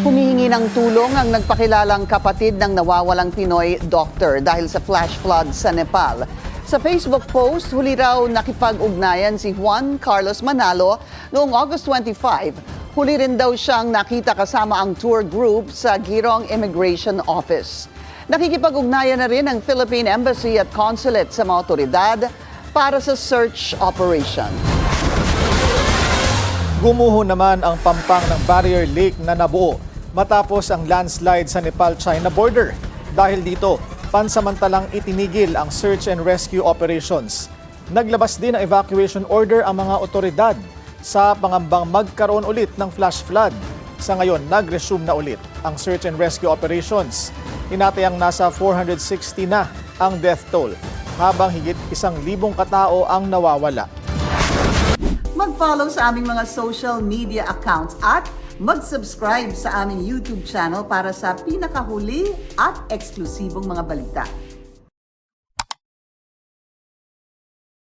Humihingi ng tulong ang nagpakilalang kapatid ng nawawalang Pinoy doctor dahil sa flash flood sa Nepal. Sa Facebook post, huli raw nakipag-ugnayan si Juan Carlos Manalo noong August 25. Huli rin daw siyang nakita kasama ang tour group sa Girong Immigration Office. Nakikipag-ugnayan na rin ang Philippine Embassy at Consulate sa mga otoridad para sa search operation. Gumuho naman ang pampang ng Barrier Lake na nabuo matapos ang landslide sa Nepal-China border. Dahil dito, pansamantalang itinigil ang search and rescue operations. Naglabas din ng evacuation order ang mga otoridad sa pangambang magkaroon ulit ng flash flood. Sa ngayon, nag-resume na ulit ang search and rescue operations. Tinatayang nasa 460 na ang death toll, habang higit 1,000 katao ang nawawala. Mag-follow sa aming mga social media accounts at mag-subscribe sa aming YouTube channel para sa pinakahuli at eksklusibong mga balita.